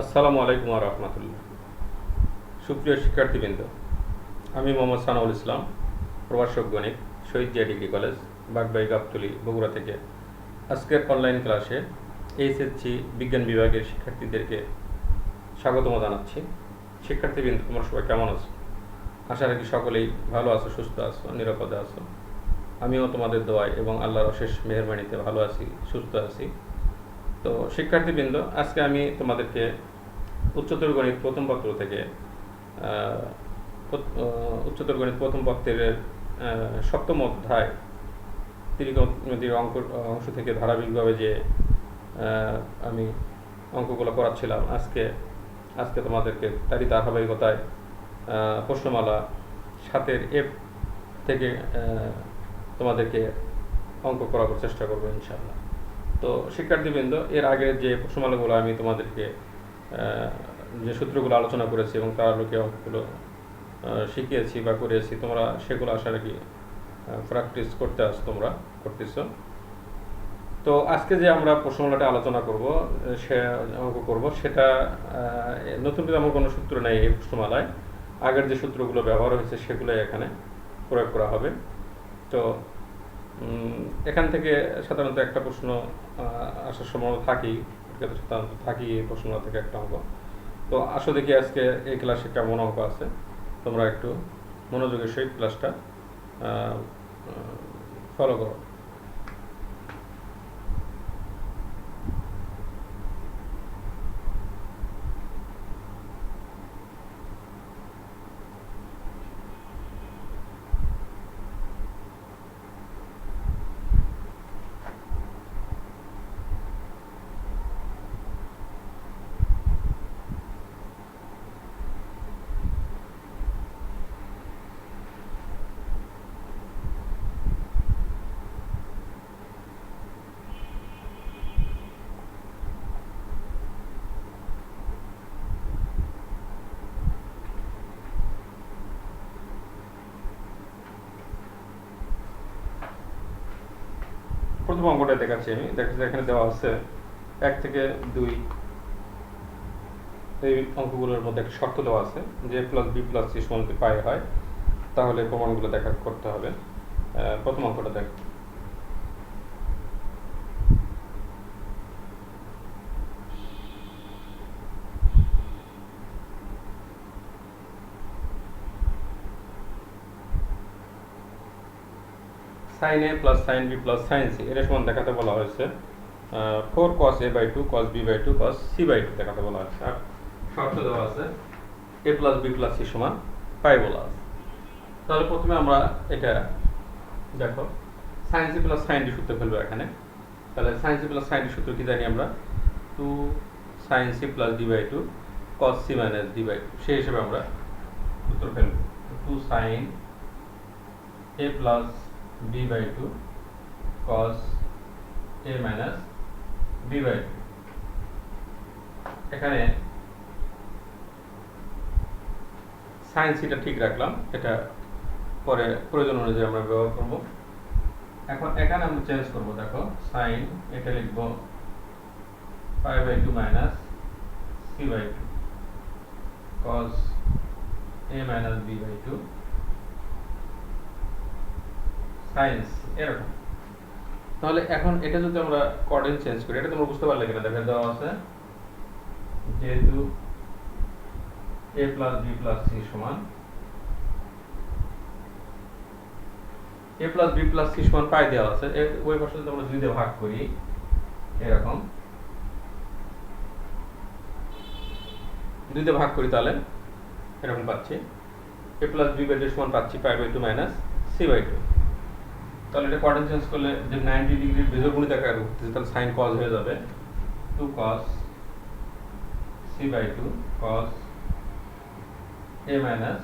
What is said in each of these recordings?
আসসালামু আলাইকুম ওয়া রাহমাতুল্লাহ। সুপ্রিয় শিক্ষার্থীবৃন্দ, আমি মোহাম্মদ সানাউল ইসলাম, প্রভাষক গণিত, শহীদ জিয়া ডিগ্রি কলেজ, বাগবাই গাবতলী, বগুড়া থেকে আজকের অনলাইন ক্লাসে এইচএসসি বিজ্ঞান বিভাগের শিক্ষার্থীদেরকে স্বাগতম জানাচ্ছি। শিক্ষার্থীবৃন্দ, তোমরা সবাই কেমন আছো? আশা রাখি সকলেই ভালো আছো, সুস্থ আছো, নিরাপদে আছো। আমিও তোমাদের দোয়ায় এবং আল্লাহর অশেষ মেহেরবানিতে ভালো আছি, সুস্থ আছি। তো শিক্ষার্থীবৃন্দ, আজকে আমি তোমাদেরকে উচ্চতর গণিত প্রথম পত্র থেকে উচ্চতর গণিত প্রথম পত্রের সপ্তম অধ্যায় ত্রিকোণমিতির অংশ থেকে ধারাবাহিকভাবে যে আমি অঙ্কগুলো করাচ্ছিলাম, আজকে তোমাদেরকে তারই ধারাবাহিকতায় প্রশ্নমালা 7-এর এফ থেকে তোমাদেরকে অঙ্ক করাবার চেষ্টা করবো ইনশাআল্লাহ। তো শিক্ষার্থীবৃন্দ, এর আগে যে প্রশ্নমালাগুলো আমি তোমাদেরকে যে সূত্রগুলো আলোচনা করেছি এবং তার আলোকে অঙ্কগুলো শিখিয়েছি বা করিয়েছি, তোমরা সেগুলো আশা রাখি প্র্যাকটিস করতেছ। তো আজকে যে আমরা প্রশ্নমালাটা আলোচনা করব, অঙ্ক করব, সেটা নতুন তেমন কোনো সূত্র নেই এই প্রশ্নমালায়। আগের যে সূত্রগুলো ব্যবহার হয়েছে সেগুলোই এখানে প্রয়োগ করা হবে। তো এখান থেকে সাধারণত একটা প্রশ্ন আসার সম্ভাবনা থাকি এই প্রশ্নমালা থেকে একটা অঙ্ক। তো আসো দেখি আজকে এই ক্লাসে কেমন অঙ্ক আছে। তোমরা একটু মনোযোগের সহিত ক্লাসটা ফলো করো। প্রথম অঙ্কটা দেখাচ্ছি আমি। এখানে দেওয়া আছে 1 থেকে 2। এই অঙ্কগুলোর মধ্যে একটা শর্ত দেওয়া আছে যে প্লাস বি প্লাস সি সমান যদি পাই হয়, তাহলে প্রমাণগুলো করতে হবে। প্রথম অঙ্কটা দেখো। Sine A plus sine B plus sine C এর সমান দেখাতে বলা হয়েছে 4 cos a by 2 cos b by 2 cos c by 2 দেখাতে বলা হয়েছে। আর শর্ত দেওয়া আছে a plus b plus c সমান পাই বলা আছে। তাহলে প্রথমে আমরা এটা দেখো, sine c plus sine d সূত্র ফেলবো এখানে। তাহলে sine c plus sine d সূত্র কি জানি আমরা? 2 sine c plus D by 2 cos c minus D by 2, সেই হিসেবে আমরা সূত্র ফেলবো। 2 sine a plus b by 2 cos a minus b by 2। এখানে সাইন সিটা ঠিক রাখলাম, এটা পরে প্রয়োজন অনুযায়ী আমরা ব্যবহার করব। এখন এখানে আমরা চেঞ্জ করব। দেখো, সাইন এটা লিখব pi by 2 minus c by 2 cos a minus b by 2 সাইন্স এরকম। তাহলে এখন এটা যদি আমরা কোঅর্ডিনেট চেঞ্জ করি, এটা তোমরা বুঝতে পারলে কিনা দেখে দেওয়া আছে যেহেতু a plus b plus c সমান a plus b plus c সমান পাই দেওয়া আছে। ওই পাশে যদি আমরা 2 দিয়ে ভাগ করি, এরকম 2 দিয়ে ভাগ করি, তাহলে এরকম পাচ্ছি a প্লাস b বাই 2 সমান পাচ্ছি pi by 2 minus c by 2। তাহলে এটা কোঅর্ডিনেট চেঞ্জ করলে যে 90 ডিগ্রির বেজোড় গুণিত আকারে করতেছে, তাহলে sin cos হয়ে যাবে 2 cos c by 2 cos a minus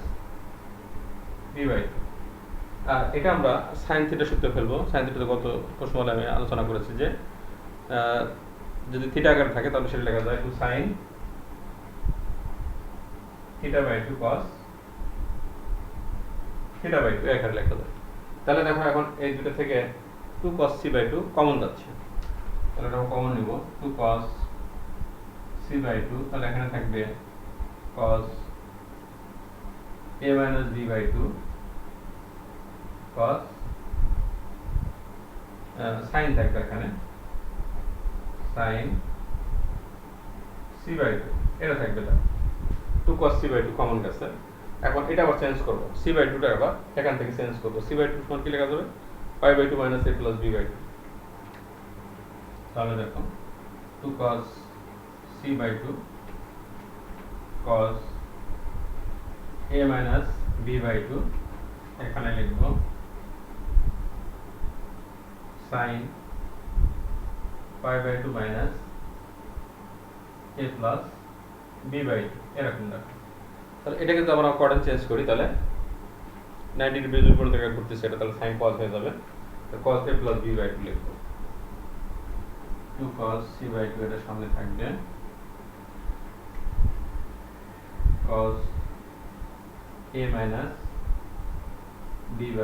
b by 2। আর এটা আমরা sin থিটা সূত্র ফেলবো। sin থিটা গত প্রশ্নমালায় আমি আলোচনা করেছি যে যদি থিটা আকারে থাকে তাহলে সেটা লেখা যায় 2 sin theta by 2 cos theta by 2 আকারে লেখা যায়। তাহলে দেখো, এখন এই দুটো থেকে 2 cos c by 2 কমন যাচ্ছে, তাহলে এটা কমন নিব। 2 cos c c/2, তাহলে এখানে থাকবে cos a minus b/2 cos sin থাকবে এখানে sin c/2 এটা থাকবে। 2 cos c/2 কমন গেছে। এখন এটা আবার চেঞ্জ করব, c/2 টা আবার এখান থেকে চেঞ্জ করব। c/2 সমান কি লেখা যাবে? π/2 minus a plus b/2। তাহলে দেখো 2 cos c/2 cos a minus b/2 এখানে লিখব sin π/2 minus a plus b/2 এরকম দেখো। তাহলে এটা কিন্তু আমরা কোঅর্ডিনেট চেঞ্জ করি, তাহলে 90 ডিগ্রির উপর থেকে করতেছে এটা, তাহলে sin cos হয়ে যাবে। তো cos a plus b/2 লিখব। 2 cos c/2 এটা সামনে থাকবে cos a minus b/2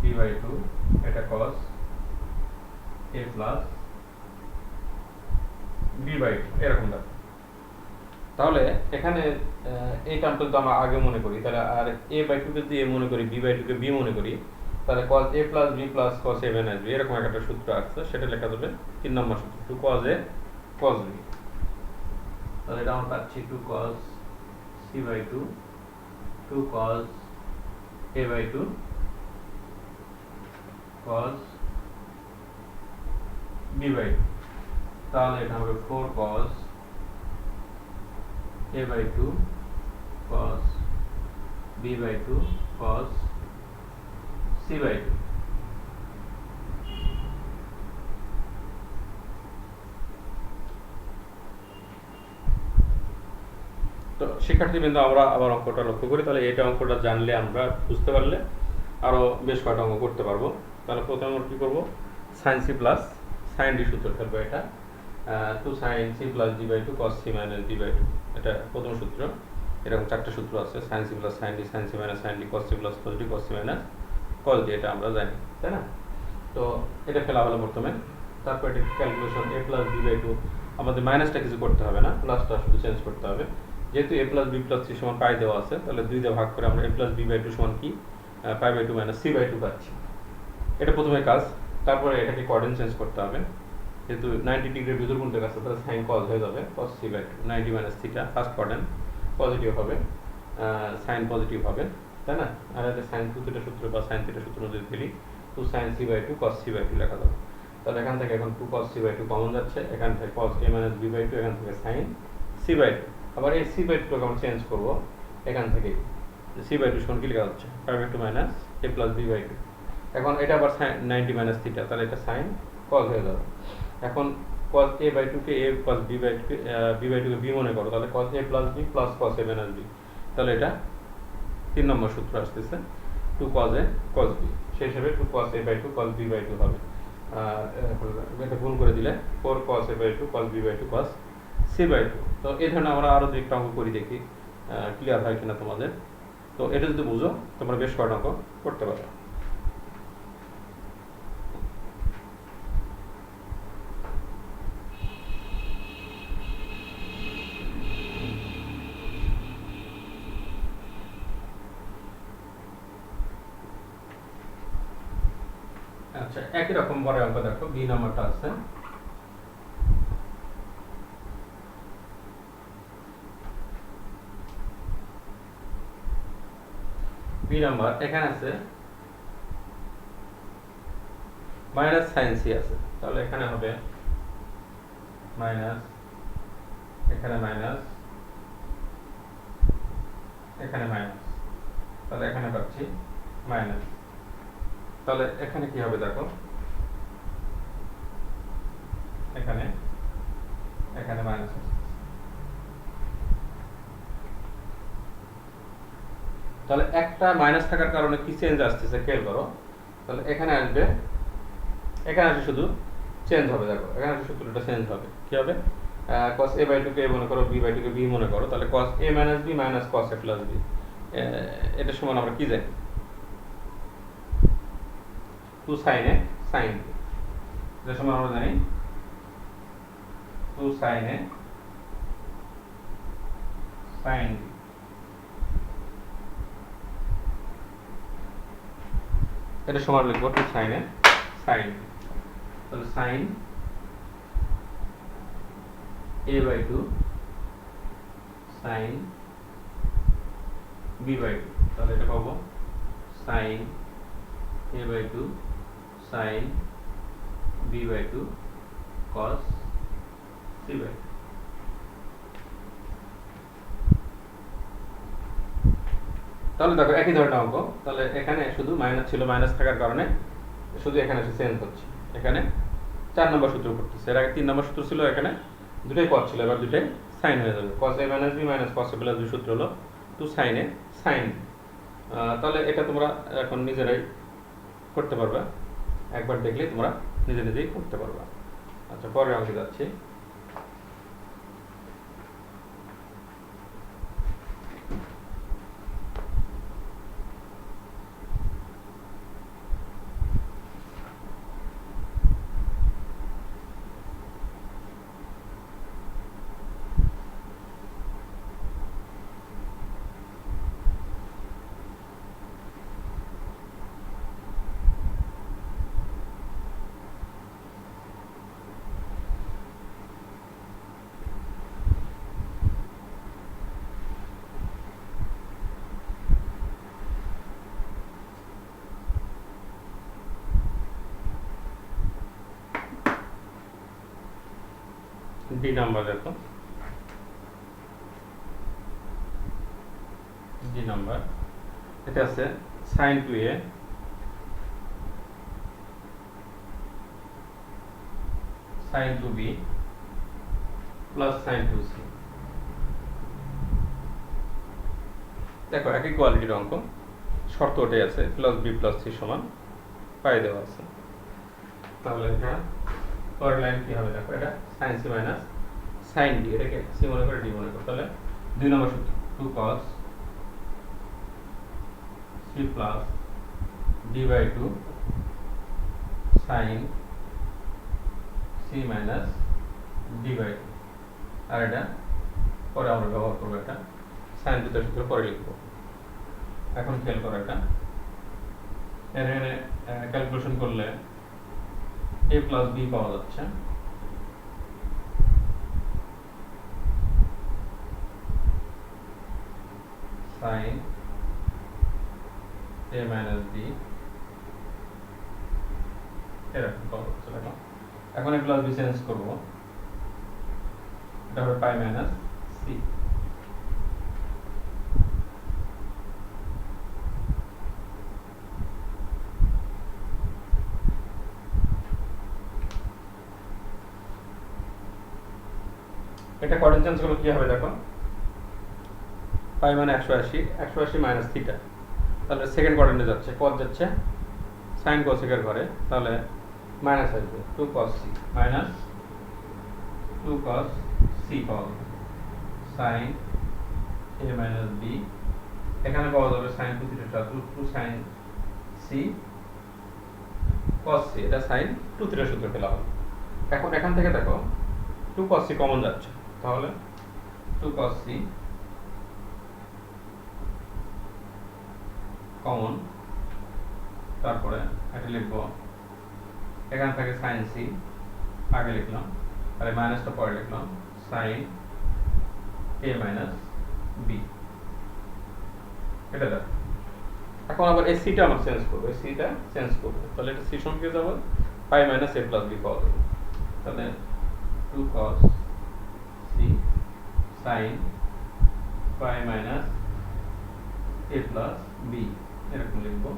b/2 এটা cos a plus b/2 এরকম দেখো। তাহলে এখানে এই টার্মটা তো আমরা আগে মনে করি, তাহলে আর a/2 কে যদি a মনে করি, b/2 কে b মনে করি, তাহলে cos a plus b plus cos a minus b এরকম একটা সূত্র আছে, সেটা লেখা যাবে 3 নম্বর সূত্র 2 cos a cos b। তাহলে এটা আমরা পাচ্ছি 2 cos c/2 2 cos a/2 cos b/2। তাহলে এটা হবে 4 cos a/2 cos b/2 cos c/2। তো শিক্ষার্থীবৃন্দ, আমরা আবার অঙ্কটা লক্ষ্য করি। তাহলে এটা অঙ্কটা জানলে, আমরা বুঝতে পারলে আরো বেশ কয়েকটা অঙ্ক করতে পারবো। তাহলে প্রথমে আমরা কি করব, sin c plus sin d সূত্র ফেলবো। এটা 2 sin c plus d/2 cos c minus d/2 এটা প্রথম সূত্র। এরকম 4টা সূত্র আছে, sin c plus sin d sin c minus sin d cos c plus cos d cos c minus cos d, এটা আমরা জানি, তাই না? তো এটা ফেলা হলো প্রথমে। তারপর এটা ক্যালকুলেশন a plus b/2, আমাদের মাইনাসটা কিছু করতে হবে না, প্লাসটা শুধু চেঞ্জ করতে হবে। যেহেতু a plus b plus c সমান পাই দেওয়া আছে, তাহলে 2 দিয়ে ভাগ করে আমরা a plus b/2 সমান কি π/2 minus c/2 পাচ্ছি। এটা প্রথমে কাজ। তারপরে এটাকে কোঅর্ডিনেট চেঞ্জ করতে হবে, যেহেতু 90 ডিগ্রির ভিতর কোণটা আছে, তাহলে sin cos হয়ে যাবে cos c/2 90 minus theta. First coordinate positive হবে, sin পজিটিভ হবে, তাই না? আর এটা sin থিটা সূত্র বা sin থিটা সূত্র যদি ফেলি 2 sin c/2 cos c/2 লেখা যাবে। তাহলে এখান থেকে এখন 2 cos c/2 কমন যাচ্ছে, এখান থেকে cos a minus b/2, এখান থেকে sin c/2। আবার এই c/2 কে আমরা চেঞ্জ করব, এখান থেকে c/2 সমান কি লেখা যাচ্ছে π/2 minus a plus b/2। এখন এটা আবার 90 minus থিটা, তাহলে এটা sin cos হয়ে যাবে। এখন cos a/2 K a plus b/2 K b/2 K b মনে করো, তাহলে cos a plus b plus cos a minus b, তাহলে এটা 3 নম্বর সূত্র আসতেছে 2 cos a cos b। সেই হিসেবে 2 cos a/2 cos b/2 হবে। এটা গুণ করে দিলে 4 cos a/2 cos b/2 cos c/2। তো এই ধরনের আমরা আরো দুই একটা অঙ্ক করি, দেখি ক্লিয়ার হয় কিনা তোমাদের। তো এটা যদি বুঝো, তোমরা বেশ কয়েকটা অঙ্ক করতে পারবে। আচ্ছা, একই রকম পরে অঙ্ক দেখো, বি নাম্বারটা আছে। বি নাম্বার এখানে আছে মাইনাস sin c আছে, তাহলে এখানে হবে মাইনাস, এখানে মাইনাস, এখানে মাইনাস, তাহলে এখানে পাচ্ছি মাইনাস। তাহলে এখানে কি হবে দেখো, এখানে এখানে মাইনাস আছে। তাহলে একটা মাইনাস থাকার কারণে কি চেঞ্জ আসতেছে খেয়াল করো। তাহলে এখানে আসবে, এখানে আসে শুধু চেঞ্জ হবে, দেখো এখানে আসে সূত্রটা চেঞ্জ হবে। কি হবে, cos a/2 কে মনে করো, b/2 কে b মনে করো, তাহলে cos a minus b minus cos a plus b, এটা সমান আমরা কি জানি, two sine a sine b, এটা সমান আমরা জানি two sine a sine b. এটা সমান লিখবো two sine a sine b. তাহলে sine a by two sine b by two, তাহলে এটা পাবো sine a by two sine b by two cos c by two. তাহলে দেখো একই ধরনের অঙ্ক, তাহলে এখানে শুধু মাইনাস ছিল, মাইনাস থাকার কারণে শুধু এখানে এসে চেঞ্জ হচ্ছে, এখানে 4 নম্বর সূত্র করতেছে, এর আগে 3 নম্বর সূত্র ছিল, এখানে দুটাই কস ছিল, এবার দুটাই সাইন হয়ে যাবে। cos a minus b minus cos a plus b সূত্র হলো টু সাইন এ সাইন। তাহলে এটা তোমরা এখন নিজেরাই করতে পারবে, একবার দেখলে তোমরা নিজে নিজেই করতে পারবে। আচ্ছা, পরের অঙ্কে যাচ্ছি। ডি নাম্বার দেখো, ডি নাম্বার এটা আছে sine two A sine two B plus sine two C. দেখো একই কোয়ালিটির অঙ্ক, শর্ত ওটাই আছে, প্লাস বি প্লাস সি সমান পাই দেওয়া আছে। তাহলে এটা পরের লাইন কি হবে দেখো, এটা sine C minus sine D, এটাকে সি মনে করে ডি মনে করো। তাহলে 2 নম্বর সূত্র two cos C plus D by two sine C minus D by two. আর এটা পরে আমরা ব্যবহার করবো, এটা সাইন থিটার সূত্র পরে লিখবো। এখন খেয়াল করো, এটা এখানে ক্যালকুলেশন করলে a প্লাস বি পাওয়া যাচ্ছে, সাইন a মাইনাস বি এরকম পাওয়া যাচ্ছে। দেখো এখন a প্লাস বি চেঞ্জ করবো, এটা হবে পাই মাইনাস সি। এটা কোয়ার্ডিনেট চেঞ্জ করলে কি হবে দেখো, পাই মানে 180, 180 মাইনাস থিটা, তাহলে সেকেন্ড কোয়ার্ডিনেটে যাচ্ছে, কস যাচ্ছে সাইন কোসেকের ঘরে, তাহলে মাইনাস আসবে 2 cos c minus 2 cos c পাওয়া যাবে সাইন a মাইনাস b, এখানে পাওয়া যাবে sine 2 theta 2 sine c cos c, এটা সাইন 2 থিটা সূত্র পেলাম। এখন এখান থেকে দেখো 2 cos c কমন যাচ্ছে, তাহলে 2 cos c কমন, তারপরে এটা লিখবো, এখান থেকে সাইন সি আগে লিখলাম, আর মাইনাসটা পরে লিখলাম, সাইন এ মাইনাস বি। এটা দেখো এখন আবার এই সিটা আমরা চেঞ্জ করবো, এই সিটা চেঞ্জ করবো, তাহলে এটা সি সঙ্গে যাবো pi minus A plus B পাওয়া যাবে। তাহলে 2 cos c sine pi minus A plus B এরকম লিখবো।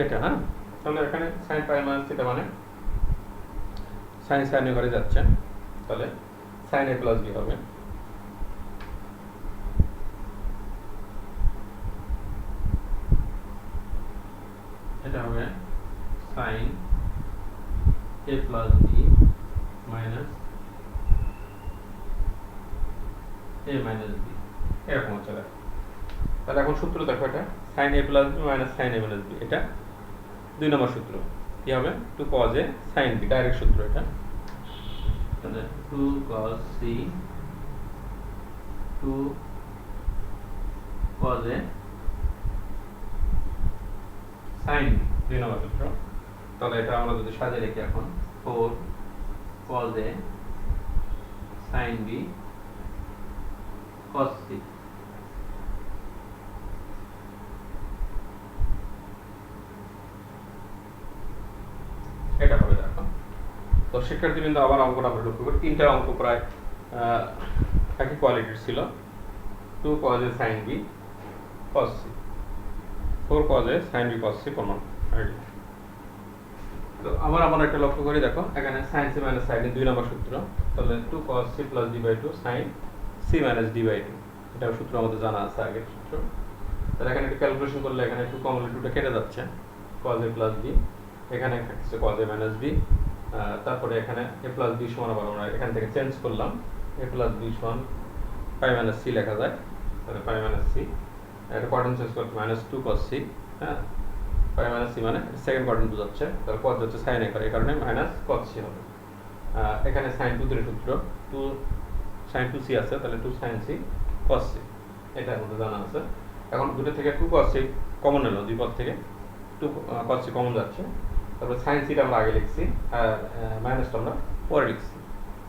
এটা হ্যাঁ, তাহলে এখানে সাইন পাই মাইনাস থিটা মানে সাইন সাইনের ঘরে যাচ্ছে, তাহলে সাইন এ প্লাস বি হবে। এটা হবে sign A plus B minus A minus B এরকম হচ্ছে। তাহলে এখন সূত্র দেখো, এটা sign A plus B minus sine A minus B, এটা 2 নম্বর সূত্র। কি হবে? 2 cos a sin b, direct সূত্র এটা। তাহলে 2 cos c 2 cos a sin b, 2 নম্বর সূত্র। তাহলে এটা আমরা যদি সাজিয়ে লিখি এখন 4 cos a sin b cos c। এটা হবে দেখো। তো শিক্ষার্থীবৃন্দ, আবার অঙ্কটা আমরা লক্ষ্য করি, তিনটা অঙ্ক প্রায় একই কোয়ালিটির ছিল। 2 cos a sin b cos c, 4 cos a sin b cos c common. তো আবার আমরা একটা লক্ষ্য করি, দেখো এখানে sin c minus sin a 2 নম্বর সূত্র। তাহলে 2 cos c plus d by 2 sin c minus d by 2, এটা সূত্র আমাদের জানা আছে, আগের সূত্র। তাহলে এখানে একটু ক্যালকুলেশন করলে এখানে 2 কমন, 2টা কেটে যাচ্ছে, cos a plus b, এখানে থাকছে cos a minus b, তারপরে এখানে a plus b সমান, আবার আমরা এখান থেকে চেঞ্জ করলাম, a plus b সমান pi minus c লেখা যায়। তাহলে pi minus c, এটা কোয়াড্রেন্ট চেঞ্জ করতে minus 2 cos c, হ্যাঁ, pi minus c মানে সেকেন্ড কোয়াড্রেন্ট বোঝাচ্ছে, তাহলে cos হচ্ছে sin a, এই কারণে minus cos c হবে। এখানে sin 2 এর সূত্র 2 sin 2c আছে, তাহলে 2 sin c cos c, এটা আমাদের জানা আছে। এখন দুটো থেকে 2 cos c কমন এলো, দুই পদ থেকে 2 cos c কমন যাচ্ছে, তারপর sin c টা আমরা আগে লিখছি আর মাইনাসটা আমরা পরে লিখছি।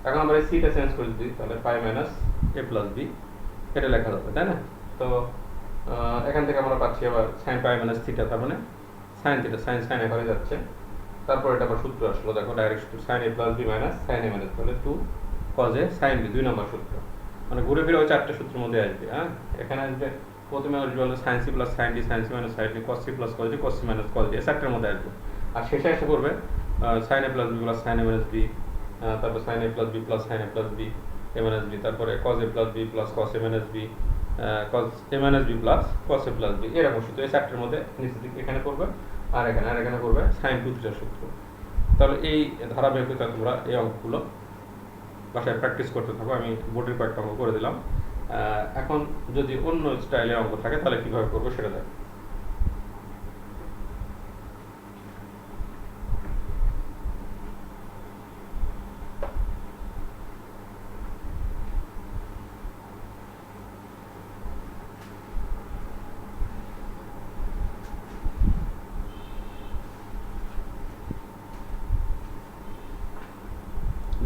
এখন আমরা এই c টা চেঞ্জ করে দিই, তাহলে pi minus a plus b, এটা লেখা যাবে, তাই না? তো এখান থেকে আমরা পাচ্ছি আবার sin pi minus theta, তার মানে sin theta, sin a হয়ে যাচ্ছে। তারপর এটা আবার সূত্র আসলো, দেখো ডাইরেক্ট সূত্র sin a plus b minus sin a minus, তাহলে 2 cos a sin b, 2 নম্বর সূত্র। মানে ঘুরে ফিরে ওই চারটে সূত্রের মধ্যে আসবে। হ্যাঁ, এখানে আসবে প্রথমে আসবে হলো sin c plus sin d, sin c minus sin d, cos c plus cos d, cos c minus cos d, এই চারটের মধ্যে আসবে। আর শেষে এসে করবে sin a plus b plus sin a minus b, তারপর sin a plus b plus sin a plus b a minus b, তারপরে cos a plus b plus cos a minus b, cos a minus b plus cos a plus b, এরকম সূত্র এই চারটের মধ্যে নিচের দিকে এখানে করবে, আর এখানে করবে sin 2 থিটার সূত্র। তাহলে এই ধারাবাহিকতা তোমরা এই অঙ্কগুলো বাসায় প্র্যাকটিস করতে থাকো। আমি বোর্ডের কয়েকটা অঙ্ক করে দিলাম। এখন যদি অন্য স্টাইলের অঙ্ক থাকে তাহলে কিভাবে করবো সেটা দেখো।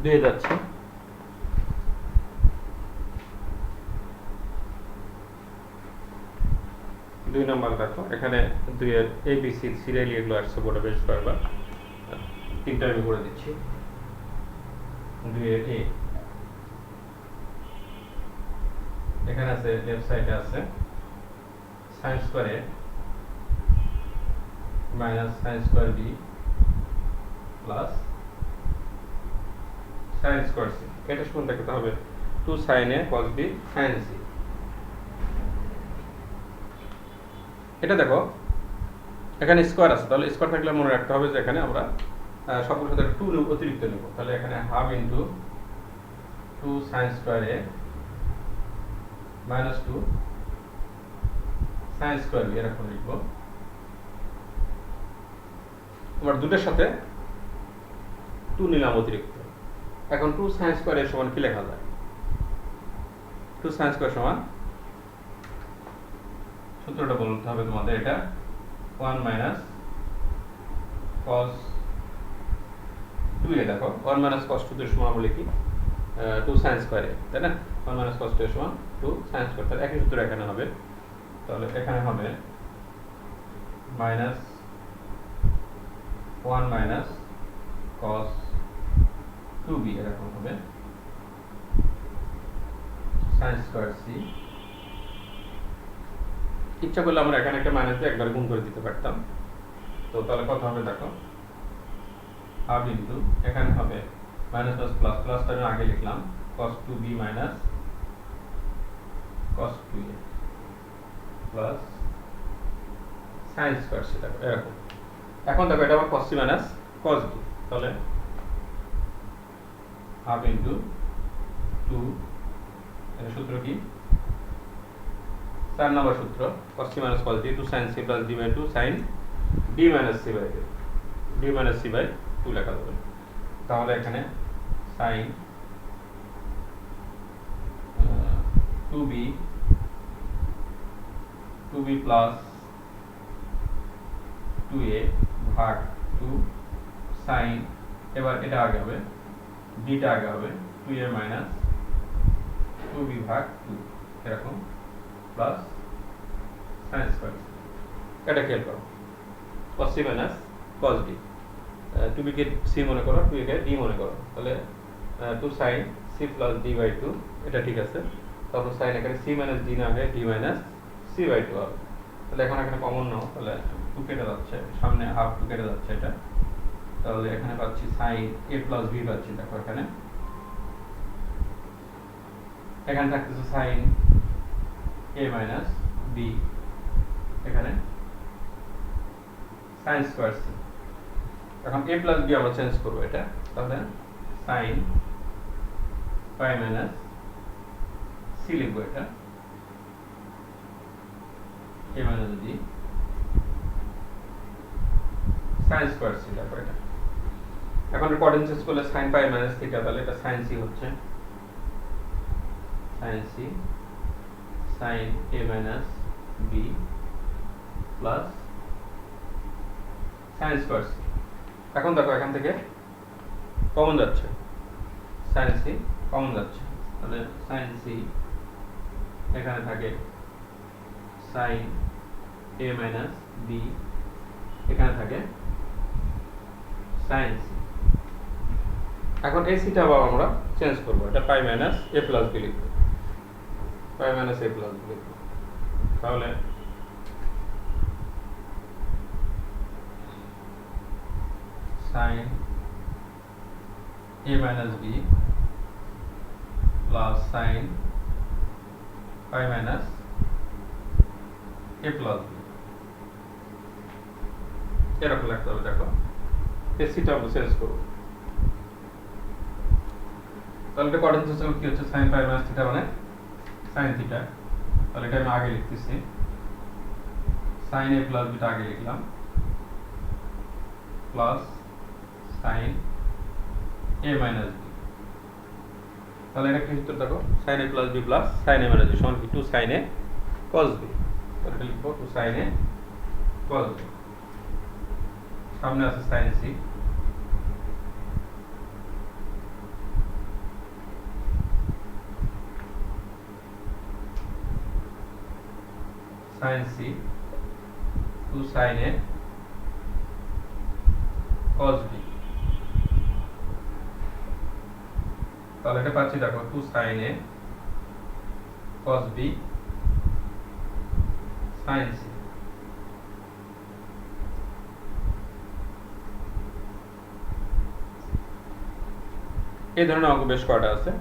দিয়ে যাচ্ছে, দুই নম্বর দেখো, এখানে 2 এর ABC সিরিয়ালি এগুলো আসছে বোর্ডে বেশ কয়েকবার, তিনটা আমি করে দিচ্ছি। 2 এর A, এখানে আছে লেফট সাইডে আছে sin square A minus sin square B plus sin square C, এটা সমান দেখতে হবে 2 sin A cos B sin C। এটা দেখো এখানে স্কয়ার আছে, তাহলে স্কয়ার থাকলে মনে রাখতে হবে যে এখানে আমরা সবগুলোর সাথে 2 অতিরিক্ত নেব, তাহলে এখানে half into 2 sin square A minus 2 sin square B, এরকম লিখব। আমরা দুটোর সাথে 2 নিলাম অতিরিক্ত। এখন 2 sin স্কয়ার A সমান কি লেখা যায়? 2 sin স্কয়ার সমান, সূত্রটা বলতে হবে তোমাদের, এটা 1 মাইনাস cos 2 এ, দেখো 1 মাইনাস cos 2 এর সমান আমরা লিখি 2 sin স্কয়ার A, তাই না? 1 মাইনাস cos 2 এর সমান 2 sin স্কয়ার, তাহলে একই সূত্র এখানে হবে। তাহলে এখানে হবে মাইনাস 1 মাইনাস cos 2b, এরকম হবে sin স্কয়ার C। ইচ্ছা করলে আমরা এখানে একটা মাইনাস দিয়ে একবার গুণ করে দিতে পারতাম। তো তাহলে কত হবে দেখো, হাফ ইনটু, এখানে হবে মাইনাস প্লাস প্লাস, প্লাসটা আমি আগে লিখলাম cos 2b minus cos 2a plus sin square C, দেখো এরকম। এখন দেখো এটা আবার cos C minus cos B, তাহলে হাফ ইনটু 2, এর সূত্র কি 4 নম্বর সূত্র cos c minus cos d 2 sin c plus d by 2 sin d minus c by 2 d minus c by 2 লেখা যাবে। তাহলে এখানে sin 2b plus 2a ভাগ 2 sin, এবার এটা আগে হবে b টা আগে হবে 2a minus 2b ভাগ 2 এরকম প্লাস sin স্কয়ার। এটা খেয়াল করো cos c minus cos d, 2b কে c মনে করো, 2a কে d মনে করো, তাহলে 2 sin c plus d by 2 এটা ঠিক আছে। তারপর sin এখানে c minus d না হয়ে d minus c by 2 হবে। তাহলে এখন এখানে কমন নাও, তাহলে 2 কেটে যাচ্ছে, সামনে হাফ 2 কেটে যাচ্ছে এটা, তাহলে এখানে পাচ্ছি sin a plus b পাচ্ছি। দেখো এখানে থাকতেছে sin a minus b, এখানে sin স্কয়ার c। এখন a plus b আমরা চেঞ্জ করব এটা, তাহলে sin pi minus c লিখবো এটা a minus b sin square c লিখবো এটা। এখন কোঅর্ডিনেট চেঞ্জ করলে sin pi minus থিটা, তাহলে এটা sin c হচ্ছে sin c sin a minus b plus sin square c। এখন দেখো এখান থেকে কমন যাচ্ছে, sin c কমন যাচ্ছে, তাহলে sin c এখানে থাকে sin a minus b, এখানে থাকে sin c। এখন এই c টা আবার আমরা চেঞ্জ করব, এটা pi minus a plus b লিখব, pi minus a plus b লিখব। তাহলে sin a minus b plus sin pi minus a plus b এরকম লিখতে হবে। দেখো এই c টা আমরা চেঞ্জ করব, তাহলে এটা কোঅর্ডিনেট সিস্টেম কি হচ্ছে sin pi minus থিটা মানে sin থিটা, তাহলে এটা আমি আগে লিখতেছি sin a plus b টা আগে লিখলাম plus sin a minus b, তাহলে এটা কি সূত্র দেখো sin a plus b plus sin a minus b সমান কি 2 sin a cos b, তাহলে এটা লিখবো 2 sin a cos b, সামনে আছে sin c sin c 2 sin a cos b, তাহলে এটা পাচ্ছি দেখো 2 sin a cos b sin c। এই ধরনের অঙ্ক বেশ কয়টা আছে,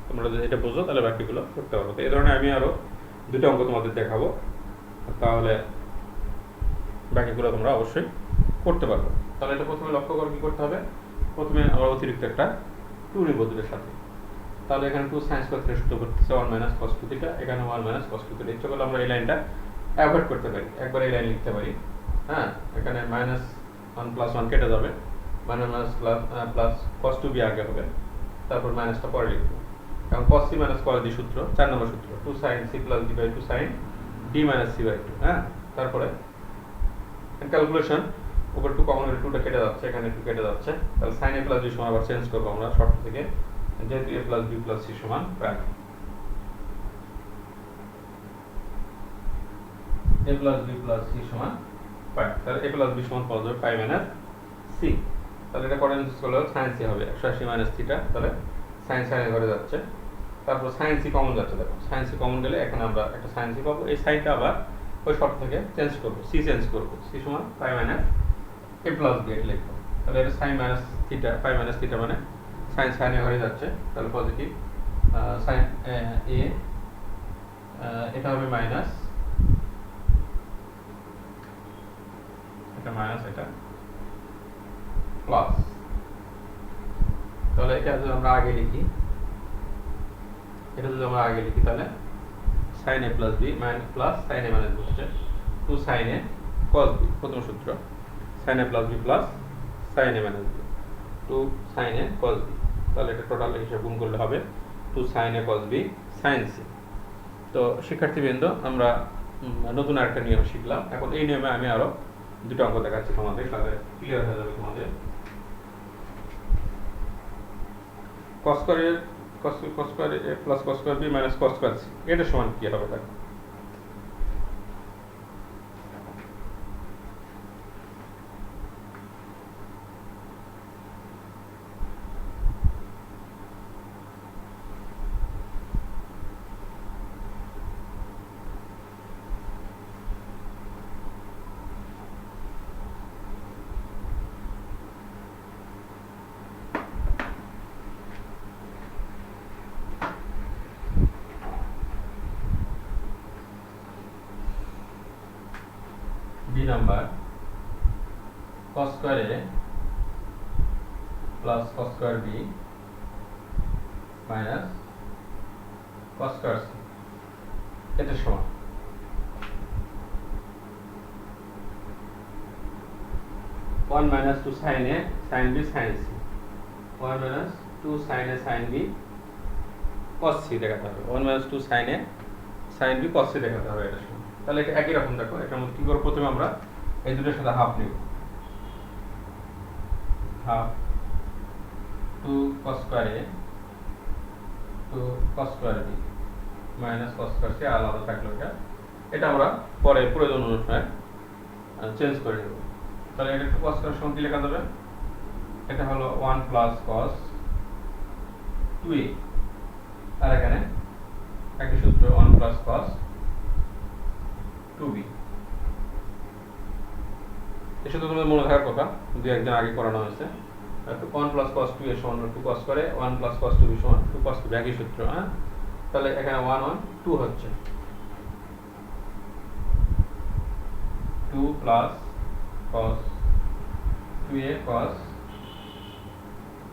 তোমরা যদি এটা বুঝো তাহলে বাকিগুলো করতে পারো। তো এই ধরনের আমি আরো দুটো অঙ্ক তোমাদের দেখাবো, তাহলে বাকিগুলো তোমরা অবশ্যই করতে পারবে। তাহলে এটা প্রথমে লক্ষ্য করে কি করতে হবে, প্রথমে আমরা অতিরিক্ত একটা 2 নিব দুটোর সাথে, তাহলে এখানে 2 sin স্কয়ার থিটা সূত্র করতেছে 1 minus cos 2 থিটা, এখানে 1 minus cos 2 থিটা। ইচ্ছা করলে আমরা এই লাইনটা অ্যাভয়েড করতে পারি, একবার এই লাইন লিখতে পারি। হ্যাঁ, এখানে minus 1 plus 1 কেটে যাবে, minus plus cos 2b আগে হবে, তারপর মাইনাসটা পরে লিখব। কারণ cos c minus cos d সূত্র 4 নম্বর সূত্র 2 sin c plus d by 2 sin d minus c by 2। হ্যাঁ, তারপরে ক্যালকুলেশন উপর 2 কমন হলে 2 টা কেটে যাচ্ছে, এখানে 2 কেটে যাচ্ছে, তাহলে sin a plus b সমান আবার চেঞ্জ করব আমরা শর্ত থেকে, যেহেতু a plus b plus c সমান pi, a plus b plus c সমান pi, তাহলে a plus b সমান পাওয়া যাবে pi minus c। তাহলে এটা কোঅর্ডিনেট করলে sin c হবে 180 minus থিটা, তাহলে sin sin এ ঘরে যাচ্ছে, তারপর sin c কমন যাচ্ছে। দেখো sin c কমন গেলে এখানে আমরা একটা sin c পাবো, এই সাইনটা আবার ওই শর্ত থেকে চেঞ্জ করব, c চেঞ্জ করব, c সমান pi minus a plus b এটা লিখব। তাহলে এটা sin minus theta, pi minus theta মানে sin sin এ ঘরে যাচ্ছে, তাহলে পজিটিভ sin a এটা হবে মাইনাস, এটা মাইনাস, এটা প্লাস। তাহলে এটা যদি আমরা আগে লিখি, তাহলে sin a প্লাস বি প্লাস sin a মাইনাস বি হচ্ছে 2 sin a cos b। প্রথম সূত্র sin a প্লাস বি প্লাস sin a minus b 2 sin a cos b। তাহলে এটা টোটাল হিসাব গুণ করলে হবে 2 sin a cos b sin c। তো শিক্ষার্থীবৃন্দ, আমরা নতুন আরেকটা নিয়ম শিখলাম। এখন এই নিয়মে আমি আরো দুটো অঙ্ক দেখাচ্ছি তোমাদের, তাহলে ক্লিয়ার হয়ে যাবে তোমাদের। cos square a plus cos square b minus cos square c এটা সমান কি হবে দেখো। B number cos square a plus cos square b minus cos square c এটা সমান 1 minus 2 sin a sin b sin c 1 minus 2 sin a sin b cos c দেখাতে হবে। 1 minus 2 sin a sin b cos c দেখাতে হবে এটা সমান। তাহলে এটা একই রকম দেখো, এটার মধ্যে কি করব, প্রথমে আমরা এই দুটোর সাথে হাফ নিব। Half 2 cos square a 2 cos square b minus cos square c আলাদা থাকলো এটা আমরা পরে প্রয়োজন অনুসারে চেঞ্জ করে দেব। তাহলে এটা cos স্কয়ার সমান কি লেখা যাবে, এটা হলো 1 প্লাস cos 2a আর এখানে একই সূত্র 1 প্লাস cos 2b। এই সূত্র তোমাদের মনে থাকার কথা, দুই একদিন আগে করানো হয়েছে। 1 প্লাস cos 2a সমান 2 cos square a 1 plus cos 2b সমান 2 cos 2b একই সূত্র। তাহলে এখানে 1 1 2 হচ্ছে 2 plus cos 2a cos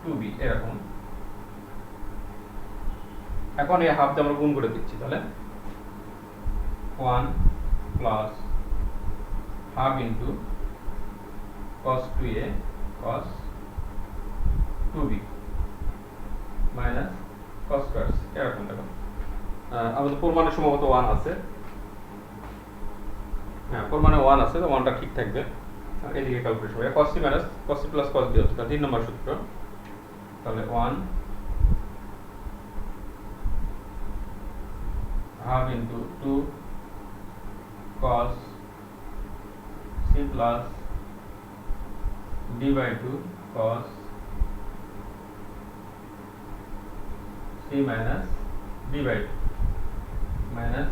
2b এরকম। এখন এই হাফ দিয়ে আমরা গুণ করে দিচ্ছি, তাহলে 1 plus half into cos 2a cos 2b minus cos square c এরকম দেখো। আমাদের পরিমাণে সম্ভবত 1 আছে, হ্যাঁ পরিমাণে 1 আছে, তো 1টা ঠিক থাকবে। এদিকে ক্যালকুলেশন হবে cos c minus cos c plus cos b হচ্ছে, তাহলে 3 নম্বর সূত্র। তাহলে 1 half into 2 cos c plus d by 2 cos c minus d by 2 minus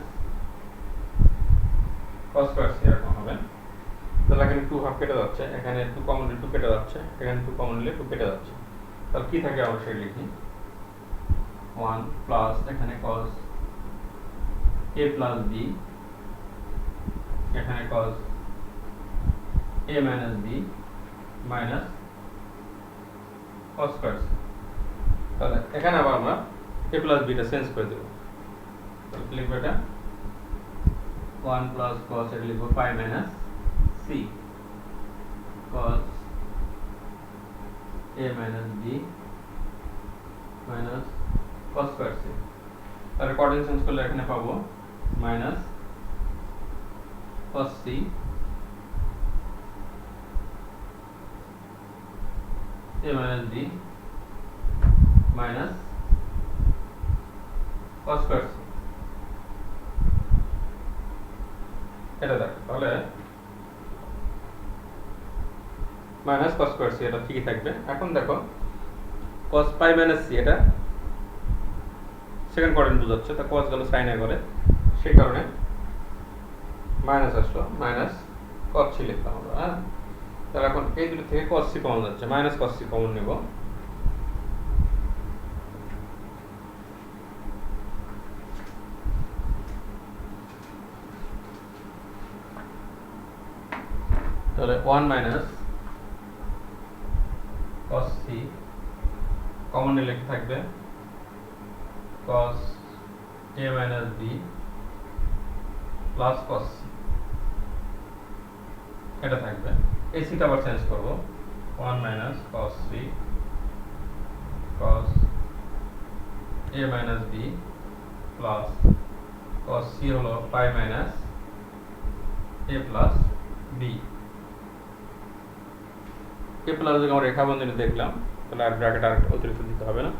cos square c এরকম হবে। তাহলে এখানে 2 হাফ কেটে যাচ্ছে, এখানে 2 কমন নিলে 2 কেটে যাচ্ছে, এখানে 2 কমন নিলে 2 কেটে যাচ্ছে। তাহলে কি থাকে আমরা সেটা লিখি, 1 প্লাস এখানে cos a plus b এখানে cos a minus b minus cos square c। তাহলে এখানে আবার আমরা a plus b টা চেঞ্জ করে দেব। তাহলে কি লিখব, এটা 1 plus cos এটা লিখব pi minus c cos a minus b minus cos square c। তাহলে কোঅর্ডিনেট চেঞ্জ করলে এখানে পাবো minus cos c a minus b minus cos square c এটা দেখো। তাহলে মাইনাস cos square c এটা ঠিকই থাকবে। এখন দেখো cos pi minus c এটা সেকেন্ড কোঅর্ডিনেট বোঝাচ্ছে, তা cos গেল sin এ করে, সেই কারণে মাইনাস আসলো, মাইনাস cos c লিখলাম আমরা। তাহলে এখন এই দুটো থেকে cos c কমন যাচ্ছে, মাইনাস cos c কমন নেব। তাহলে 1 মাইনাস cos c কমন নিলে কি থাকবে, cos a minus b plus cos C, এটা থাকবে। এই সিটা আবার চেঞ্জ করব, 1 minus cos C cos A minus B plus cos C হলো pi minus A plus B. A plus যখন আমরা রেখা বন্ধনী দেখলাম, তাহলে আর ব্র্যাকেট আর অতিরিক্ত দিতে হবে না,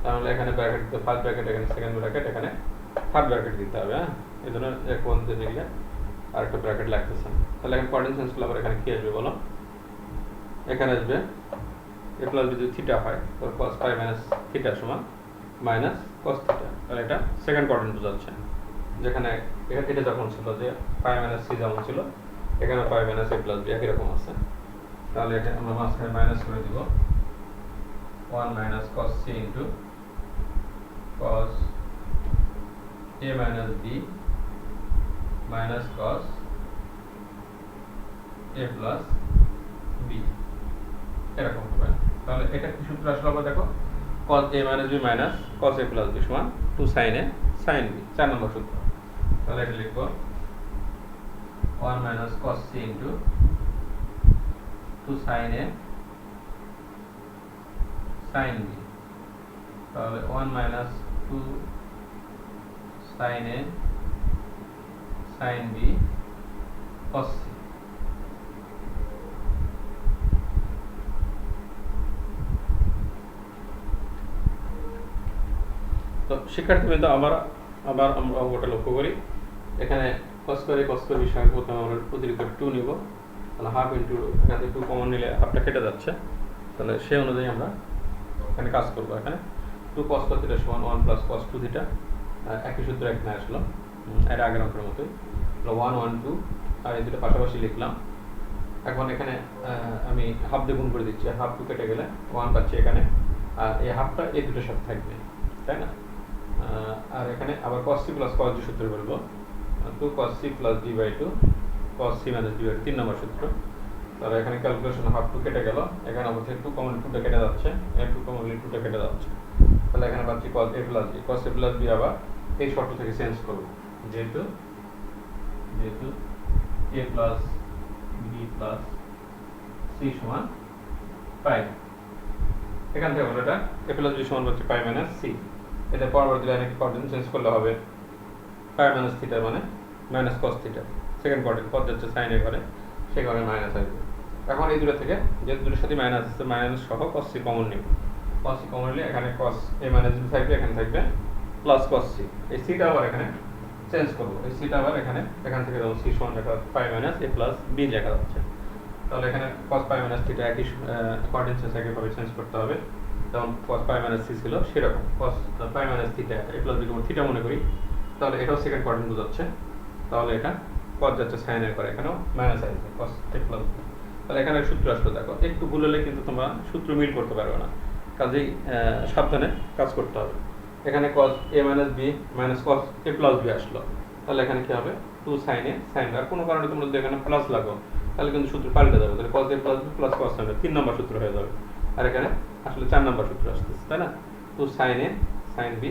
তাহলে এখানে ব্র্যাকেট দিতে ফার্স্ট ব্র্যাকেট, এখানে সেকেন্ড ব্র্যাকেট, এখানে থার্ড ব্র্যাকেট দিতে হবে। হ্যাঁ, এই জন্য এক বন্ধনী দেখলে আর একটা ব্র্যাকেট লাগতেছে। তাহলে এখন কোঅর্ডিনেট চেঞ্জ করলে আবার এখানে কি আসবে বলো? এখানে আসবে এ প্লাস বি যদি থিটা হয়, তাহলে কস পাই মাইনাস থিটা সমান মাইনাস কস থিটা। তাহলে এটা সেকেন্ড কোঅর্ডিনেট বোঝাচ্ছে, যেখানে এটা যখন ছিল যে পাই মাইনাস সি যেমন ছিল, এখানে পাই মাইনাস এ প্লাস বি একই রকম আছে। তাহলে এটা আমরা মাঝখানে মাইনাস করে দিব, 1 minus cos C into cos A minus B minus cos A plus B, এরকম হবে। তাহলে এটা কি সূত্র আসলে আবার দেখো, cos a minus b minus cos a plus b সমান 2 sin a sin b, 4 নম্বর সূত্র। তাহলে এটা লিখব 1 minus cos c into 2 sin a sin b। তাহলে 1 minus 2 sin a sin b cos c। তো শিক্ষার্থীবৃন্দ, আবার আমরা অঙ্কটা লক্ষ্য করি। এখানে cos করে বিষয় প্রথমে আমরা অতিরিক্ত 2 নিব, তাহলে হাফ ইন্টু এখান থেকে 2 কমন নিলে হাফটা কেটে যাচ্ছে, তাহলে সেই অনুযায়ী আমরা এখানে কাজ করব। এখানে 2 cos থিটা সমান 1 প্লাস cos 2 থিটা, একই সূত্র এখানে আসলো, এর আগের অঙ্কের মতোই 1 1 2, আর এই দুটো পাশাপাশি লিখলাম। এখন এখানে আমি হাফ দিয়ে গুণ করে দিচ্ছি, হাফ 2 কেটে গেলে 1 পাচ্ছি এখানে, আর এই হাফটা এই দুটোর সাথে থাকবে, তাই না? আর এখানে আবার cos c plus cos d সূত্র বলবো, 2 cos c plus d by 2 cos c minus d by 2, 3 number সূত্র। তাহলে এখানে ক্যালকুলেশন হাফ 2 কেটে গেল, এখানে আবার 2 কমন 2টা কেটে যাচ্ছে, 2 কমন 2টা কেটে যাচ্ছে, তাহলে এখানে পাচ্ছি cos a plus b। cos a plus b আবার এই শর্ত থেকে চেঞ্জ করব, যেহেতু a plus b plus c সমান পাই, এখান থেকে বলো এটা a প্লাস b সমান হচ্ছে পাই মাইনাস c। এটা পরবর্তী লাইনে কোঅর্ডিনেট চেঞ্জ করলে হবে পাই মাইনাস থিটা মানে minus cos theta, second coordinate cos যাচ্ছে সাইন এ ঘরে, সেই ঘরে মাইনাস আসবে। এখন এই দুটো থেকে যেহেতু দুটোর সাথে মাইনাস আছে, মাইনাস সহ cos c কমন নিব, cos c কমন নিলে এখানে cos a মাইনাস b থাকবে, এখানে থাকবে প্লাস cos c। এই সিটা আবার এখানে চেঞ্জ করব, এই সিটা আবার এখান থেকে যেমন c সমান লেখা পাই মাইনাস a প্লাস b লেখা যাচ্ছে, তাহলে এখানে cos পাই মাইনাস থিটা একই কোঅর্ডিনেট একইভাবে চেঞ্জ করতে হবে, যেমন cos পাই মাইনাস c ছিল সেরকম cos pi minus theta a plus b K theta মনে করি, তাহলে এটাও সেকেন্ড কোঅর্ডিনেট বোঝাচ্ছে। তাহলে এটা cos যাচ্ছে sin এর করে, এখানেও মাইনাস আসবে cos a প্লাস b। তাহলে এখানে সূত্র আসলো, দেখো একটু ভুল হলে কিন্তু তোমরা সূত্র মিল করতে পারবে না, কাজেই সাবধানে কাজ করতে হবে। এখানে cos a minus b minus cos a plus b আসলো, তাহলে এখানে কি হবে 2 sin a sin b। আর কোনো কারণে তোমরা যদি এখানে প্লাস লাগো তাহলে কিন্তু সূত্র পাল্টে যাবে, তাহলে cos a plus b plus cos sin a 3 number সূত্র হয়ে যাবে, আর এখানে আসলে 4 নম্বর সূত্র আসতেছে, তাই না? 2 sin a sin b,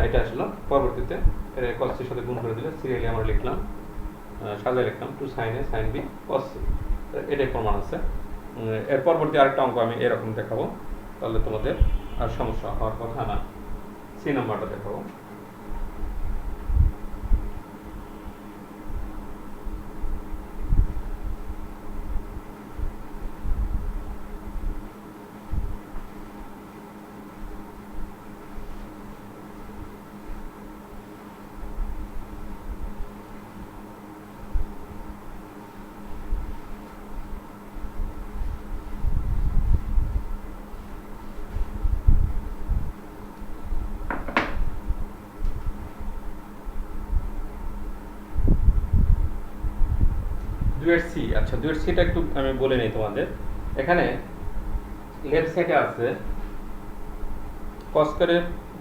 এটা আসলো পরবর্তীতে এর cos এর সাথে গুণ করে দিলে সিরিয়ালি আমরা লিখলাম, সাজায় লিখলাম 2 sin a sin b cos c, এটাই প্রমাণ আছে। এর পরবর্তী আরেকটা অঙ্ক আমি এরকম দেখাবো, তাহলে তোমাদের আর সমস্যা হওয়ার কথা না। সি নাম্বারটা দেখাবো। দুয়ের সি, আচ্ছা দুয়ের সিটা একটু আমি বলে নিই তোমাদের। এখানে লেফট সাইডে আছে cos square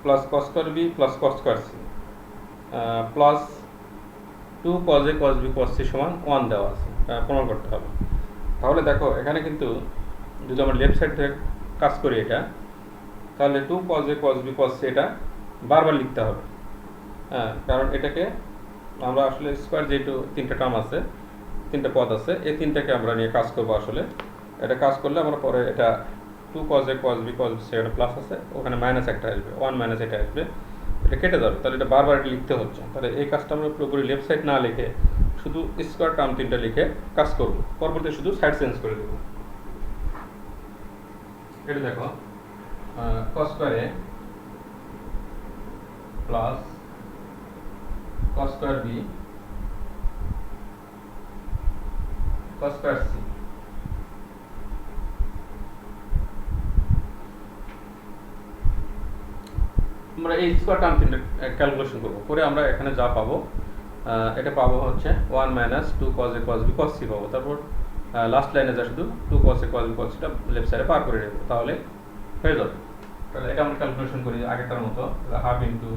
plus cos square b plus cos square c plus 2 cos a cos b cos c সমান 1 দেওয়া আছে, প্রমাণ করতে হবে। তাহলে দেখো এখানে কিন্তু যদি আমরা লেফট সাইড থেকে কাজ করি এটা, তাহলে 2 cos a cos b cos c এটা বারবার লিখতে হবে, কারণ এটাকে আমরা আসলে স্কোয়ার যেহেতু তিনটা টার্ম আছে, তিনটা পদ আছে, এই তিনটাকে আমরা নিয়ে কাজ করবো আসলে। এটা কাজ করলে আমরা পরে এটা 2 cos a cos b cos b সেখানে প্লাস আছে, ওখানে মাইনাস একটা আসবে, 1 মাইনাস এটা আসবে, এটা কেটে যাবে। তাহলে এটা বারবার এটা লিখতে হচ্ছে। তাহলে এই কাজটা আমরা পুরোপুরি লেফট সাইড না লিখে শুধু স্কোয়ার টার্ম তিনটা লিখে কাজ করবো, পরবর্তী শুধু সাইড চেঞ্জ করে দেবো। এটা দেখো cos square a plus cos square b cos square c। আমরা এই স্কোয়ার টার্ম তিনটা ক্যালকুলেশন করবো, করে আমরা এখানে যা পাবো এটা পাবো হচ্ছে 1 minus 2 cos a cos b cos c পাবো। তারপর লাস্ট লাইনে যা শুধু 2 cos a cos b cos c টা লেফট সাইডে পার করে নেবো, তাহলে হয়ে যাবে। তাহলে এটা আমরা ক্যালকুলেশন করি আগেরটার মতো, half into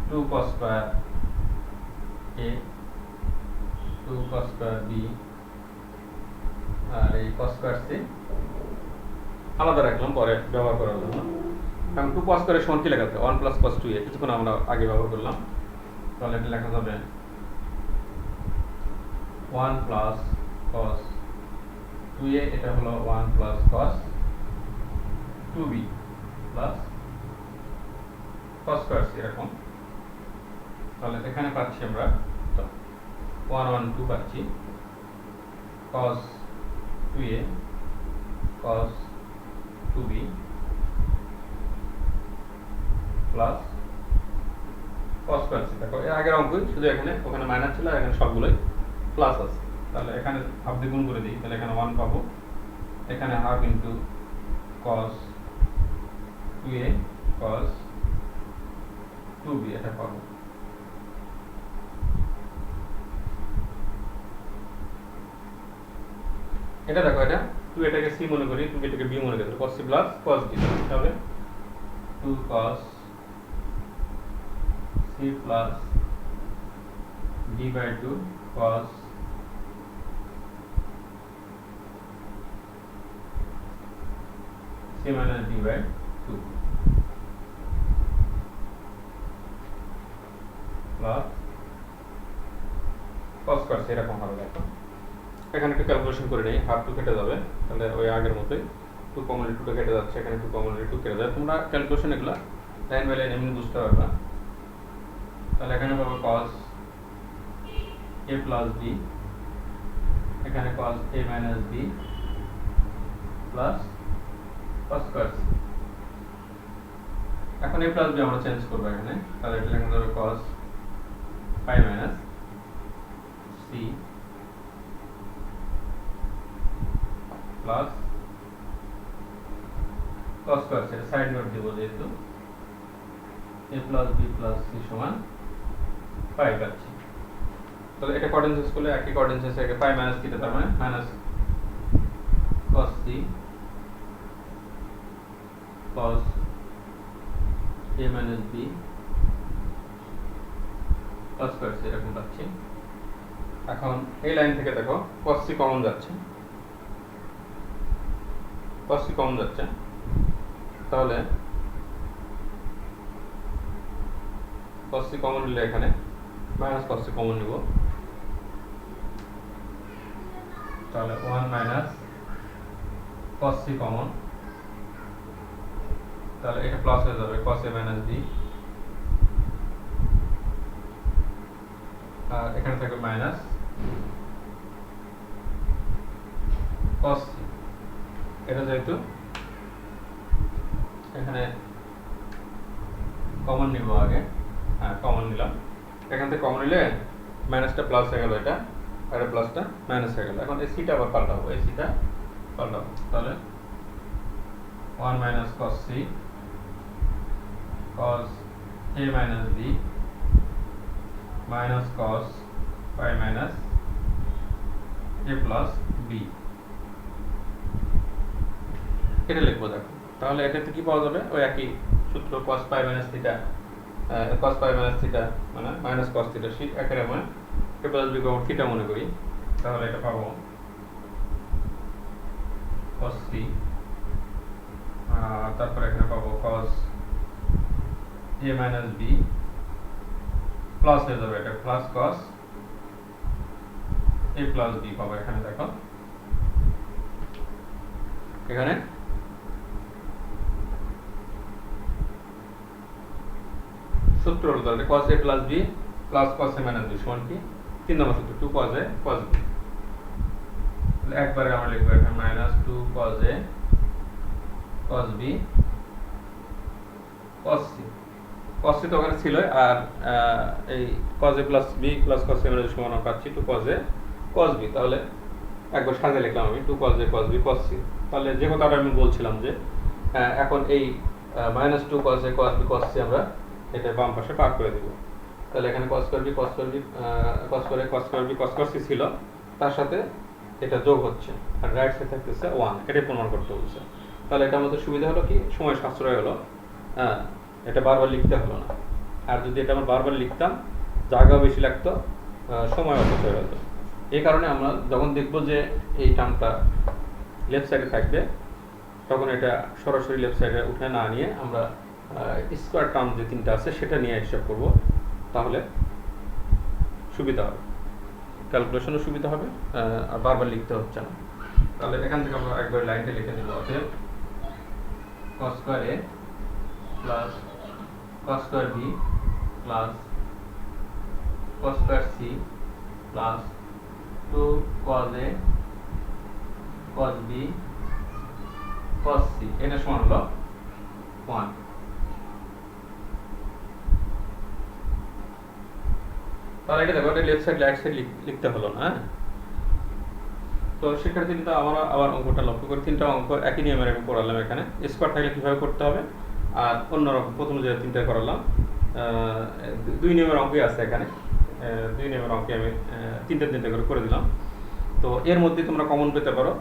2 cos square a 2 cos square b আর এই cos স্কোয়ার c আলাদা রাখলাম পরে ব্যবহার করার জন্য। কারণ 2 cos স্কোয়ারের সমান কি লেখা আছে 1 প্লাস cos 2a, কিছুক্ষণ আমরা আগে ব্যবহার করলাম। তাহলে এটা লেখা যাবে 1 প্লাস cos 2a, এটা হলো 1 plus cos 2b plus cos square c এরকম। তাহলে এখানে পাচ্ছি আমরা 1 1 2 পাচ্ছি, cos 2a cos 2b plus cos square c। দেখো এর আগের অঙ্কই, শুধু এখানে ওখানে মাইনাস ছিল, এখানে সবগুলোই প্লাস আছে। তাহলে এখানে হাফ দিয়ে গুণ করে দিই, তাহলে এখানে 1 পাবো, এখানে half into cos 2a cos 2b এটা পাবো। এটা দেখো এটা 2 এটাকে c মনে করি, 2 এটাকে b মনে করি, cos c plus cos b হবে 2 cos c plus b by 2 cos c minus b by 2 plus cos square c এরকম হবে। দেখো এখানে একটু ক্যালকুলেশন করে নেই, হাফ 2 কেটে যাবে, তাহলে ওই আগের মতোই 2 কমন 2 কেটে যাচ্ছে, এখানে 2 কমন 2 কেটে যাবে। তোমরা ক্যালকুলেশন এগুলা লাইন বাই লাইন এমনি বুঝতে পারবে। তাহলে এখানে পাবো cos a প্লাস b, এখানে cos a minus b plus cos square c। এখন a প্লাস b আমরা চেঞ্জ করব এখানে, তাহলে এটা লেখা যাবে cos pi minus c plus cos square c। Side note দেব যেহেতু a plus b plus c সমান পাই পাচ্ছি। তাহলে এটা কোঅর্ডিনেটস করলে একই কোঅর্ডিনেটস এর পাই মাইনাস থিটা, তার মানে minus cos c cos a minus b cos square c এরকম পাচ্ছি। এখন এই লাইন থেকে দেখো cos c কমন যাচ্ছে, cos c কমন যাচ্ছে, তাহলে cos c কমন নিলে এখানে মাইনাস cos c কমন নিব, তাহলে 1 মাইনাস cos c কমন, তাহলে এটা প্লাস হয়ে যাবে cos a মাইনাস b, আর এখানে থাকবে মাইনাস cos c। এটা যেহেতু এখানে কমন নিব আগে, হ্যাঁ কমন নিলাম, এখান থেকে কমন নিলে মাইনাসটা প্লাস হয়ে গেল, এটা আর প্লাসটা মাইনাস হয়ে গেল। এখন এই সিটা আবার পাল্টাবো, এই সিটা পাল্টাবো, তাহলে 1 minus cos c cos a minus b minus cos pi minus a plus b, এটা লিখবো। দেখো তাহলে এটাতে কি পাওয়া যাবে, ওই একই সূত্র cos pi minus theta, cos pi minus theta মানে minus cos theta, সেই একই রকম a plus b K theta মনে করি, তাহলে এটা পাবো cos c, তারপর এখানে পাবো cos a minus b plus হয়ে যাবে, এটা plus cos A plus B পাবো। এখানে দেখো, এখানে সূত্র হলো তাহলে cos a plus b plus cos a minus b সমান কি 3 নম্বর সূত্র 2 cos a cos b। তাহলে একবারে আমরা লিখব এখানে minus 2 cos a cos b cos c। cos c তো ওখানে ছিল, আর এই cos a plus b plus cos a minus b সমান পাচ্ছি 2 cos a cos b। তাহলে একবার সাজিয়ে লিখলাম আমি 2 cos a cos b cos c। তাহলে যে কথাটা আমি বলছিলাম যে এখন এই minus 2 cos a cos b cos c আমরা এটা বাম পাশে পার করে দিব। তাহলে এখানে cos square b cos square b cos square a cos square b cos square c ছিল, তার সাথে এটা যোগ হচ্ছে আর রাইট সাইড থাকতেছে 1, এটাই প্রমাণ করতে বলছে। তাহলে এটা আমাদের সুবিধা হলো কি, সময় সাশ্রয় হলো, এটা বারবার লিখতে হলো না। আর যদি এটা আমরা বারবার লিখতাম, জায়গাও বেশি লাগতো, সময় অপচয় হতো। এই কারণে আমরা যখন দেখব যে এই টার্মটা লেফট সাইডে থাকবে, তখন এটা সরাসরি লেফট সাইডে উঠে না নিয়ে আমরা স্কোয়ার টার্ম যে তিনটা আছে সেটা নিয়ে হিসাব করব, তাহলে সুবিধা হবে, ক্যালকুলেশনও সুবিধা হবে, আর বারবার লিখতে হচ্ছে না। তাহলে এখান থেকে আমরা একবার লাইনটা লিখে দেবো, অতএব cos square a plus cos square b plus cos square c plus 2 cos a cos b cos c, এটা সমান হলো 1। তাহলে এটা দেখো, এটা লেফট সাইড রাইট সাইড লিখতে হলো না। তো শিক্ষার্থী কিন্তু আমরা আবার অঙ্কটা লক্ষ্য করি, তিনটা অঙ্ক একই নিয়মের আমি পড়ালাম। এখানে স্কোয়ার থাকলে কিভাবে করতে হবে, আর অন্যরকম প্রথমে যে তিনটা করালাম, দুই নিয়মের অঙ্কই আছে এখানে, দুই নিয়মের অঙ্কে আমি তিনটে করে দিলাম। তো এর মধ্যে তোমরা কমন পেতে পারো,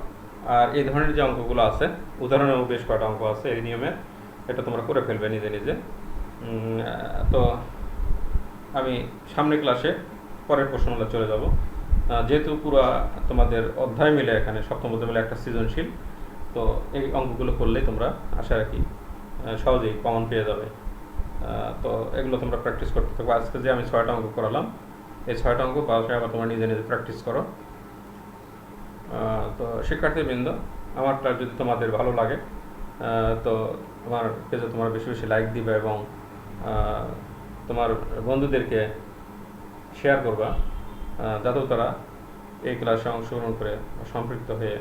আর এই ধরনের যে অঙ্কগুলো আছে, উদাহরণেও বেশ কয়েকটা অঙ্ক আছে এই নিয়মে, এটা তোমরা করে ফেলবে নিজে নিজে। তো আমি সামনের ক্লাসে পরের প্রশ্নগুলো চলে যাব। যেহেতু পুরো তোমাদের অধ্যায় মিলে এখানে সপ্তম অধ্যায় মিলে একটা সৃজনশীল, তো এই অঙ্কগুলো করলেই তোমরা আশা রাখি সহজেই কমন পেয়ে যাবে। তো এগুলো তোমরা প্র্যাকটিস করতে থাকো। আজকে যে আমি 6টা অঙ্ক করালাম, এই 6টা অঙ্ক বাসায় আবার তোমরা নিজে নিজে প্র্যাকটিস করো। তো শিক্ষার্থীবৃন্দ, আমার ক্লাস যদি তোমাদের ভালো লাগে, তো আমার পেজে তোমরা বেশি বেশি লাইক দিবে এবং তোমার বন্ধুদেরকে শেয়ার করবা, যাতেও তারা এই ক্লাসে অংশগ্রহণ করে সম্পৃক্ত হয়ে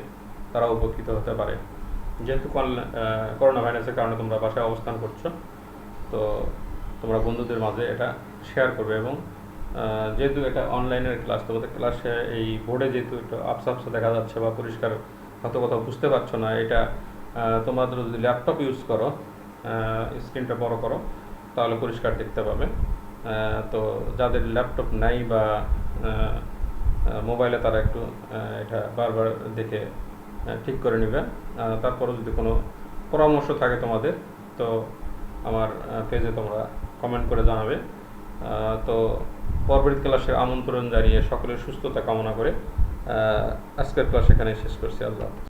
তারা উপকৃত হতে পারে। যেহেতু করোনা ভাইরাসের কারণে তোমরা বাসায় অবস্থান করছো, তো তোমরা বন্ধুদের মাঝে এটা শেয়ার করবে। এবং যেহেতু এটা অনলাইনের ক্লাস, তোমাদের ক্লাসে এই বোর্ডে যেহেতু একটু আপসা দেখা যাচ্ছে বা পরিষ্কার হয়তো কোথাও বুঝতে পারছো না, এটা তোমাদের যদি ল্যাপটপ ইউজ করো, স্ক্রিনটা বড় করো, তাহলে পরিষ্কার দেখতে পাবে। তো যাদের ল্যাপটপ নাই বা মোবাইলে, তারা একটু এটা বারবার দেখে ঠিক করে নেবে। তারপরে যদি কোনো পরামর্শ থাকে তোমাদের, তো আমার পেজে তোমরা কমেন্ট করে জানাবে। তো পরবর্তী ক্লাসে আমন্ত্রণ জানিয়ে সকলের সুস্থতা কামনা করে আজকের ক্লাস এখানে শেষ করছি। আল্লাহ হাফেজ।